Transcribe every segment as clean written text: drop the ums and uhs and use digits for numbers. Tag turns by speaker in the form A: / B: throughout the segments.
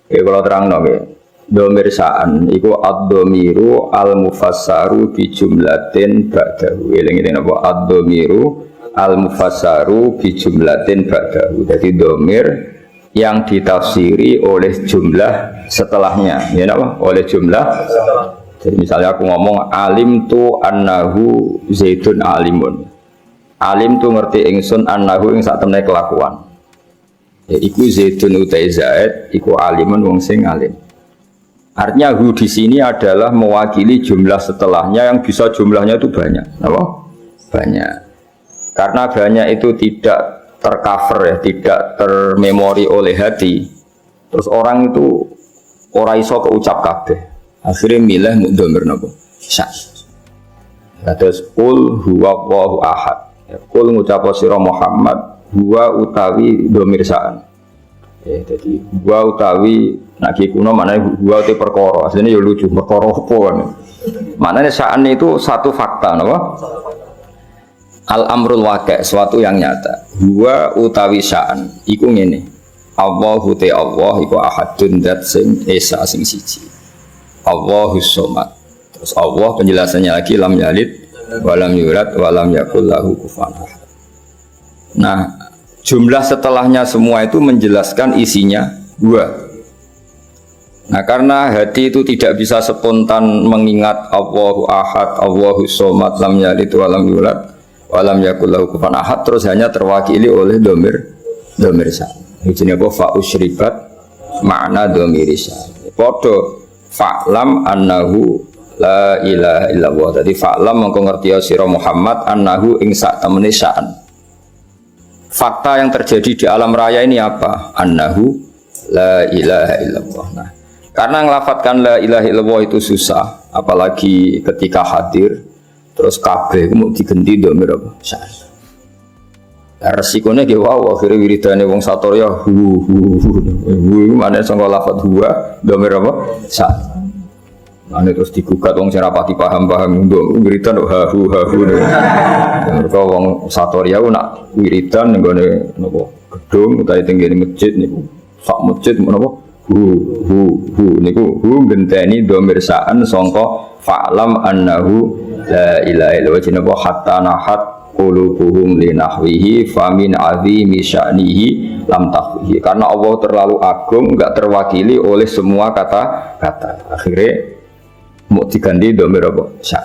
A: Kalau terang nggih. Domir sa'an iku ad-domiru al-mufassaru bi jumlatin ba'dahu. Eling-eling apa ad-domiru al-mufassaru bi jumlatin ba'dahu. Jadi domir yang ditafsiri oleh jumlah setelahnya. Ya napa? Oleh jumlah. Jadi misalnya aku ngomong alim tu annahu zaidun alimun. Alim tu ngerti ingsun annahu ing sak temne kelakuan. Ya iku zaidun utai zaid iku alimun wong sing alim. Artinya hu di sini adalah mewakili jumlah setelahnya yang bisa jumlahnya itu banyak. Apa? Banyak. Karena banyak itu tidak tercover ya, tidak termemori oleh hati. Terus orang itu ora iso keucap kabeh. Akhirnya milih mudhamir napa? Sya. Terus qul huwallahu ahad. Qul ngucap sira Muhammad huwa utawi dhamir sa'an. Jadi huwa utawi nak kuno maknanya huwa te perkara. Asline ya lucu, perkara apa kan. Maknanya sa'an itu satu fakta napa? Al-amrul waqi', suatu yang nyata. Huwa utawi sa'an iku ngene. Allahu te Allah iku ahadun dzat sing esa sing siji. Allahus somad. Terus Allah penjelasannya lagi lam yalid wa lam yulad wa lam yakul lahu kufuwan ahad. Nah, jumlah setelahnya semua itu menjelaskan isinya dua. Nah, karena hati itu tidak bisa spontan mengingat Allahu ahad, Allahus somad, lam yalid wa lam yulad wa lam yakul lahu kufuwan ahad, terus hanya terwakili oleh domir sa. Ini apa? Fa usyribat makna domir sa. Podo fa'lam annahu la ilaha illallah. Jadi fa'lam mengko ngerti sira Muhammad annahu ing sak temene sa'an. Fakta yang terjadi di alam raya ini apa? Annahu la ilaha illallah. Nah, karena ngelafatkan la ilaha illallah itu susah, apalagi ketika hadir terus kabeh mau diganti dhamir apa? Sa'an. Resikonya ge wae akhire wiridane wong satorya hu mana sangka lafadz huwa dhamir apa? Sa'an. Ane terus digugat wong sing rapati paham-paham nduk wiridan ha hu. Mergo wong satorya ku nak wiridan ning gone napa gedung utawa teng ngene masjid niku sak masjid menapa hu niku hu ngenteni dhamir sa'an sangka fa'lam annahu la ilaha illallah jenenge hatta nahat qulubuhum li nahwihi famin azimi sya'nihi lam tahwihi. Karena Allah terlalu agung enggak terwakili oleh semua kata-kata. Akhirnya mau diganti dhamir apa? Sya.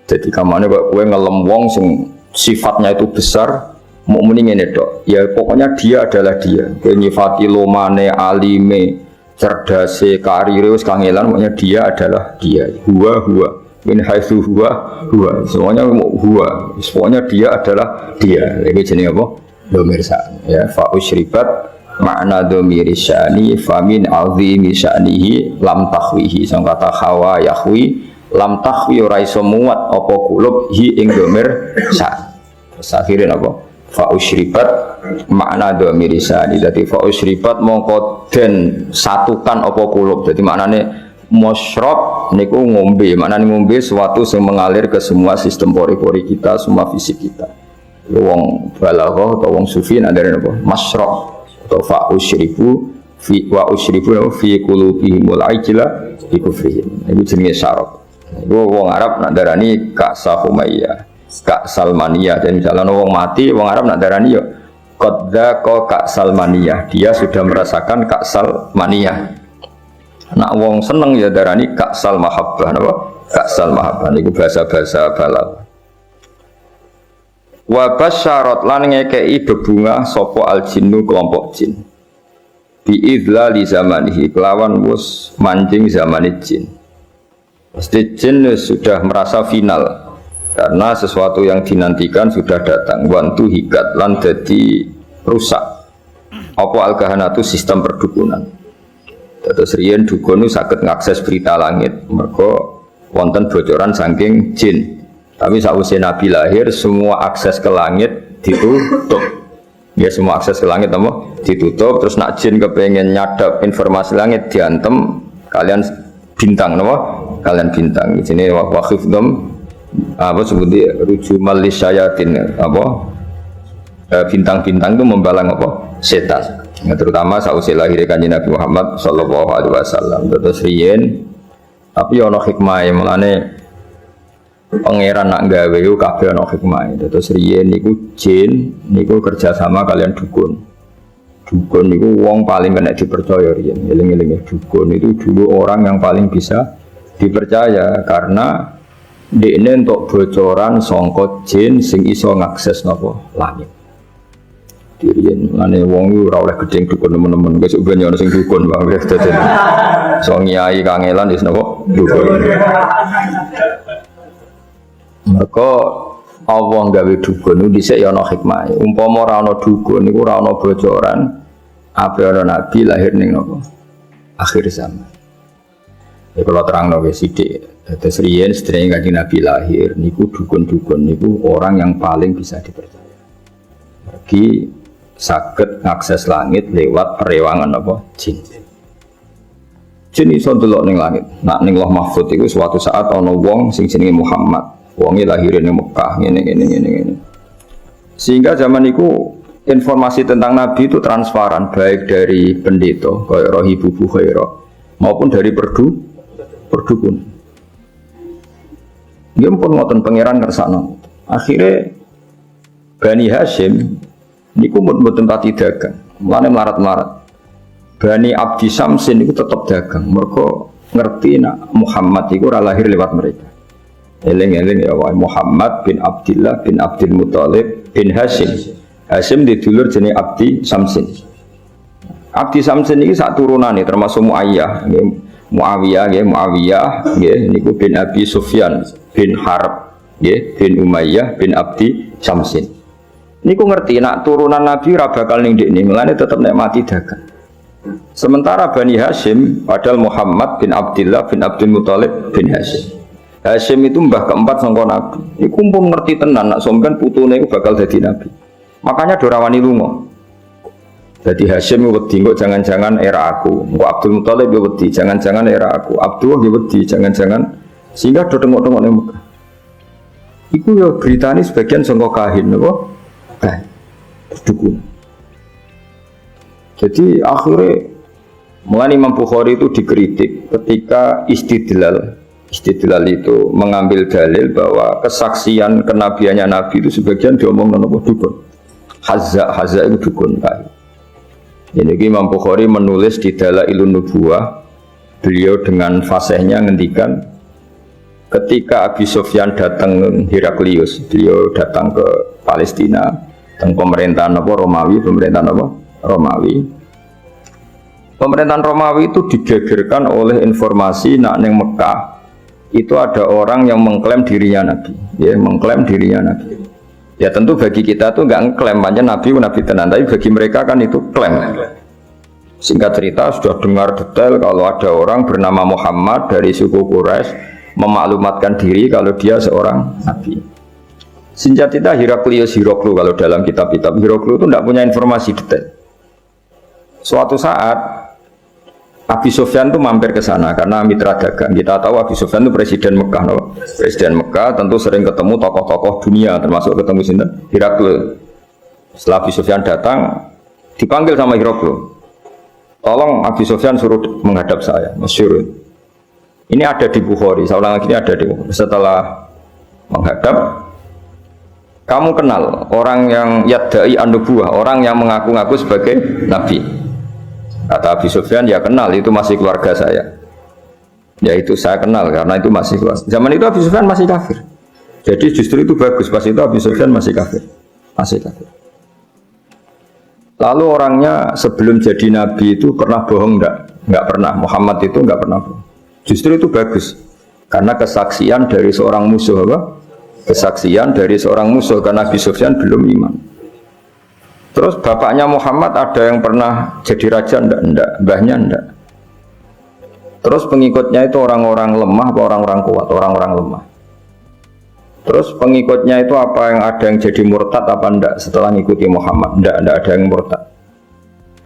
A: Jadi kamane kok kowe ngelem wong sing sifatnya itu besar, mau muni ngene tok. Ya pokoknya dia adalah dia. Kowe nyifati lomane, alime, cerdase, karire wis kangelan, pokoknya dia adalah dia. Huwa min haitsu huwa. Semuanya mau huwa. Pokoknya dia adalah dia. Iki jenenge apa? Dhamir sa. Ya fa usyribat makna dhamiri sya'ni famin azimi sya'nihi lam tahwihi. Sang kata hawa yahwi lam tahwi ora iso muat apa kulub hi ing dhamir sa. Terus akhirnya apa? Fa usyribat makna dhamiri sya'ni. Dadi fa usyribat mongko den satukan apa kulub. Dadi maknane musyrab niku ngombe. Maknane ngombe sesuatu yang mengalir ke semua sistem pori-pori kita, semua fisik kita. Wong balaghah atau wong sufi ada apa? Masyrab atau fa usyribu fi wa usyribu fi qulubihimul ajla bi kufrihim. Iku jenenge syarat. Iku wong Arab nak darani ka'sa humayyah, ka salmaniyah. Dan misalnya wong mati wong Arab nak darani yo qadza ka salmaniyah. Dia sudah merasakan ka'sal maniyah. Nak wong seneng ya darani ka'sal mahabbah napa? Ka'sal mahabbah niku bahasa-bahasa balagh. Wa basyarat lan ngekei bebungah sapa al-jinnu kelompok jin bi idlali zamanihi kelawan wis mancing zamane jin. Pasti jin sudah merasa final karena sesuatu yang dinantikan sudah datang. Wantu hikat lan dadi rusak apa al-kahanatu sistem perdukunan. Terus riyen dukun saged ngakses berita langit mergo wonten bocoran saking jin. Tapi sausé Nabi lahir semua akses ke langit ditutup. Ya semua akses ke langit apa? Ditutup. Terus nak jin kepengen nyadap informasi langit diantem kalian bintang apa? Kalian bintang. Di sini waqifdum apa sebutnya rujumal lisyayatin apa? Bintang-bintang itu membalang apa? Setan. Ya, terutama sausi lahir kanjeng Nabi Muhammad sallallahu alaihi wasallam. Terus riyen tapi ana hikmahe mulane pangeran nak gawe yo kabeh ana hikmahe. Terus riyen niku jin niku kerjasama kalian dukun. Dukun niku wong paling kena dipercaya riyen. Eling-eling dukun itu dulu orang yang paling bisa dipercaya karena dekne entuk bocoran sangka jin sing iso ngakses napa langit. Dirian, ane wong itu ora oleh gedeng dukun teman-teman. Besok banyak orang sing dukun bang, jadi so nyai kangelan is nopo dukun. Mereka Allah gawe dukun itu dhisik ya ana hikmah. Umpama ora ana dukun niku ora ana bocoran apa ana nabi lahir ning nopo akhir zaman. Ya kalau terangno wis sithik. Terus riyen sedherenge kanjeng Nabi lahir niku dukun-dukun niku orang yang paling bisa dipercaya. Pergi saged ngakses langit lewat perewangan apa jin. Jin iso ndelok ning langit. Nak ning Lauh Mahfuz iku suatu saat ana wong sing jenenge Muhammad. Wonge lahir ning Mekah ngene. Sehingga zaman iku informasi tentang Nabi itu transparan baik dari pendeta kaya Rohibu Bukhaira maupun dari perdukun. Dia pun ngoten pangeran ngersakno. Akhirnya Bani Hashim niku mboten pati dagang, mulane melarat-melarat. Bani Abdi Samsin niku tetep dagang, mergo ngerti nak Muhammad iku ora lahir lewat mereka. Eling-eling ya wae Muhammad bin Abdillah bin Abdul Muthalib bin Hashim. Hashim didulur jenenge Abdi Samsin. Abdi Samsin iki sak turunane termasuk Muayyah, Muawiyah nggih niku bin Abi Sufyan bin Harb nggih bin Umayyah bin Abdi Samsin. Niku ngerti nak turunan Nabi ora bakal ning ndekne, mulane tetep nek mati dagang. Sementara Bani Hashim padahal Muhammad bin Abdillah bin Abdul Muthalib bin Hashim. Hashim itu mbah keempat sangka Nabi. Iku pun ngerti tenan nak sampean putune iku bakal dadi nabi. Makanya ora wani lunga. Jadi Hashim wedi kok jangan-jangan era aku. Kok Abdul Muthalib yo wedi jangan-jangan era aku. Abdullah yo wedi jangan-jangan sehingga do tengok-tengok ning Mekah. Iku yo beritane sebagian sangka kahin napa? Dukun. Jadi akhirnya mulai Imam Bukhari itu dikritik ketika istidlal itu mengambil dalil bahwa kesaksian kenabiannya Nabi itu sebagian diomong nopo dukun. Hazza itu dukun kain. Ini Imam Bukhari menulis di Dalailun Nubuwah, beliau dengan fasihnya ngendikan ketika Abi Sufyan datang Heraklius, beliau datang ke Palestina. Tentang pemerintahan apa Romawi, Pemerintahan Romawi itu digegerkan oleh informasi nak neng Mekah itu ada orang yang mengklaim dirinya Nabi, ya mengklaim dirinya Nabi. Ya tentu bagi kita tuh nggak ngeklaim panjang Nabi tenan, tapi bagi mereka kan itu klaim. Singkat cerita sudah dengar detail kalau ada orang bernama Muhammad dari suku Quraisy memaklumatkan diri kalau dia seorang Nabi. Sinjatita Heraklius Hiroklu kalau dalam kitab-kitab Hiroklu itu tidak punya informasi detail. Suatu saat Abi Sufyan itu mampir ke sana karena mitra dagang. Kita tahu Abi Sufyan itu presiden Mekah, no? Presiden Mekah tentu sering ketemu tokoh-tokoh dunia termasuk ketemu sinten Heraklius. Setelah Abi Sufyan datang dipanggil sama Hiroklu. Tolong Abi Sufyan suruh menghadap saya, masyhur. Ini ada di Bukhari, saya ulang lagi ini ada di Bukhari. Setelah menghadap kamu kenal orang yang yadda'i an-nubuwah, orang yang mengaku-ngaku sebagai nabi. Kata Abi Sufyan, ya kenal, itu masih keluarga saya. Ya itu saya kenal karena itu masih keluarga. Zaman itu Abi Sufyan masih kafir. Jadi justru itu bagus, pas itu Abi Sufyan masih kafir. Lalu orangnya sebelum jadi nabi itu pernah bohong enggak pernah. Muhammad itu enggak pernah bohong. Justru itu bagus. Karena kesaksian dari seorang musuh apa? Kesaksian dari seorang musuh karena Abi Sufyan belum iman. Terus bapaknya Muhammad ada yang pernah jadi raja enggak, mbahnya enggak. Terus pengikutnya itu orang-orang lemah atau orang-orang kuat, orang-orang lemah. Terus pengikutnya itu apa yang ada yang jadi murtad apa enggak setelah ngikuti Muhammad? Enggak ada yang murtad.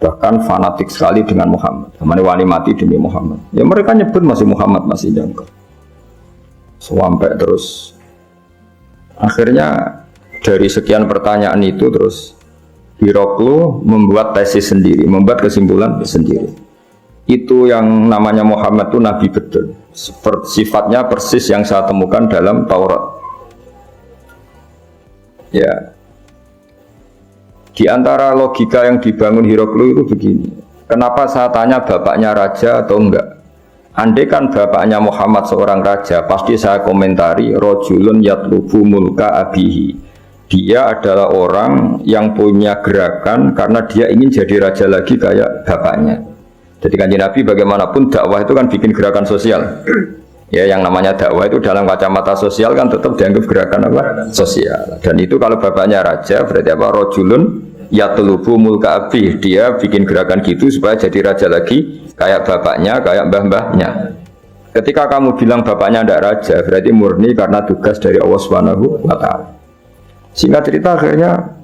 A: Bahkan fanatik sekali dengan Muhammad. Kemana wani mati demi Muhammad. Ya mereka nyebut masih Muhammad masih jangkau. Sampai terus akhirnya dari sekian pertanyaan itu terus Hiroklu membuat tesis sendiri, membuat kesimpulan sendiri. Itu yang namanya Muhammad itu nabi betul. Sifatnya persis yang saya temukan dalam Taurat. Ya. Di antara logika yang dibangun Hiroklu itu begini. Kenapa saya tanya bapaknya raja atau enggak? Andai kan bapaknya Muhammad seorang raja, pasti saya komentari rojulun yatlubu mulka abihi. Dia adalah orang yang punya gerakan karena dia ingin jadi raja lagi kayak bapaknya. Jadi Kanjeng Nabi bagaimanapun dakwah itu kan bikin gerakan sosial. Ya, yang namanya dakwah itu dalam kacamata sosial kan tetap dianggap gerakan apa? Sosial. Dan itu kalau bapaknya raja berarti apa? Rojulun yatlubu mulka abih. Dia bikin gerakan gitu supaya jadi raja lagi kayak bapaknya, kayak mbah-mbahnya. Ketika kamu bilang bapaknya tidak raja, berarti murni karena tugas dari Allah Subhanahu wa Ta'ala. Singkat cerita akhirnya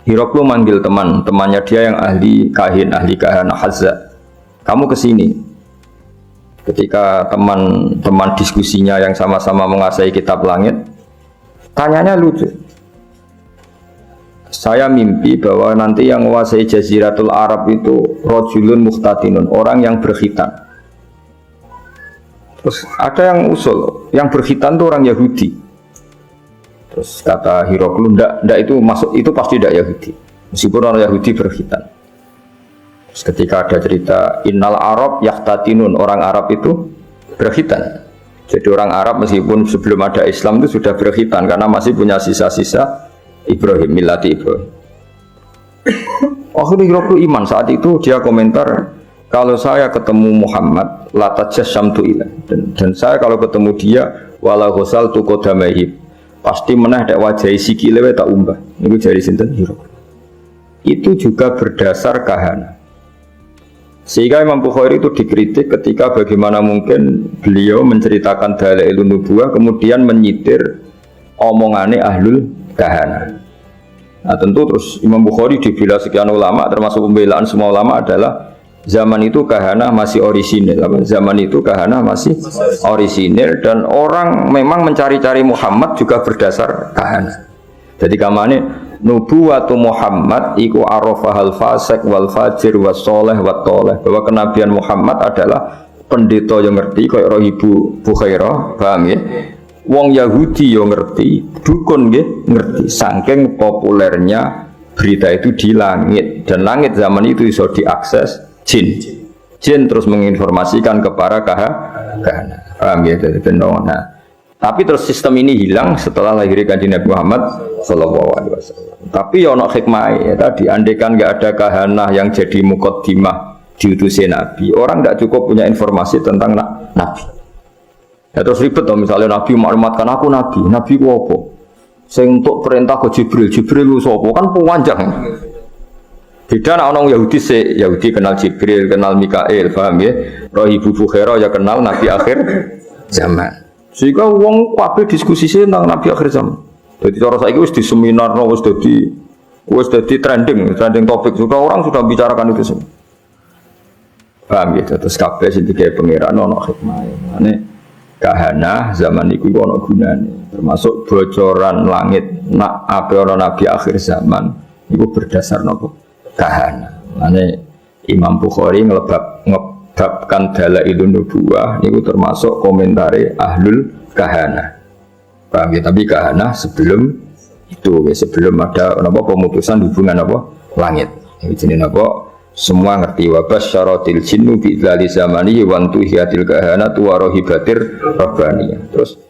A: Hiroklu manggil temannya dia yang ahli kahana Hazza. Kamu kesini. Ketika teman-teman diskusinya yang sama-sama menguasai kitab langit, tanyanya lucu. Saya mimpi bahwa nanti yang menguasai Jaziratul Arab itu rojulun muhtatinun, orang yang berkhitan. Terus ada yang usul, yang berkhitan itu orang Yahudi. Terus kata Hiroklu, ndak itu masuk, itu pasti ndak Yahudi. Meskipun orang Yahudi berkhitan. Terus ketika ada cerita Innal Arab yahtatinun, orang Arab itu berkhitan. Jadi orang Arab meskipun sebelum ada Islam itu sudah berkhitan karena masih punya sisa-sisa Ibrahim, milati Ibrahim. Akhirnya Hiroklu iman. Saat itu dia komentar, kalau saya ketemu Muhammad latajasyamtu ilah, dan saya kalau ketemu dia wala ghusal tu qadamaihi, pasti menah dak wajahi sikile tak umbah. Niku jari sinten Hiroklu. Itu juga berdasar kahana. Sehingga Imam Bukhari itu dikritik ketika bagaimana mungkin beliau menceritakan dalailun nubuwah kemudian menyitir omongane ahlul kahana. Nah tentu terus Imam Bukhari dibela sekian ulama, termasuk pembelaan semua ulama adalah zaman itu kahana masih orisinil. Zaman itu kahana masih orisinil dan orang memang mencari-cari Muhammad juga berdasar kahana. Jadi kamane nubuwatu Muhammad iku arafahal fasik wal fajir was soleh wat toleh, bahwa kenabian Muhammad adalah pendeta yang ngerti kayak roh Ibu Bukhairah, paham ya? Wong Yahudi yang ngerti, dukun nggih ngerti. Saking populernya berita itu di langit, dan langit zaman itu bisa diakses jin terus menginformasikan kepada kahana. Paham ya? Jadi benar. Nah, tapi terus sistem ini hilang setelah lahirnya Kanjeng Nabi Muhammad sallallahu alaihi wasallam. Tapi ya ono hikmah ya tadi, andaikan enggak ada kahana yang jadi muqaddimah diutusnya Nabi, orang enggak cukup punya informasi tentang Nabi. Ya terus ribet toh, misalnya Nabi maklumatkan aku Nabi ku apa? Sing untuk perintah ke Jibril ku sapa? Kan panjang. Beda nak orang Yahudi kenal Jibril, kenal Mikail, paham ya? Roh Ibu Bukhairah ya kenal Nabi akhir zaman. Sehingga wong kabeh diskusi tentang Nabi akhir zaman. Jadi cara saiki wis di seminar, wis dadi trending topik, juga orang sudah bicarakan itu semua. Paham ya? Terus kabeh sing digawe pangeran ono hikmah. Mane kahana zaman iku ono gunane. Termasuk bocoran langit nak ape ono Nabi akhir zaman iku berdasar nopo? Kahana. Mane Imam Bukhari ngebabkan dalailun nubuwah niku termasuk komentari ahlul kahana. Paham ya? Tapi kahana sebelum itu, sebelum ada apa pemutusan hubungan apa langit. Ini jenenge apa? Semua ngerti wa basyaratil jinnu bi dzali zamani wa antuhiyatil kahana wa rohibatir rabbaniyah. Terus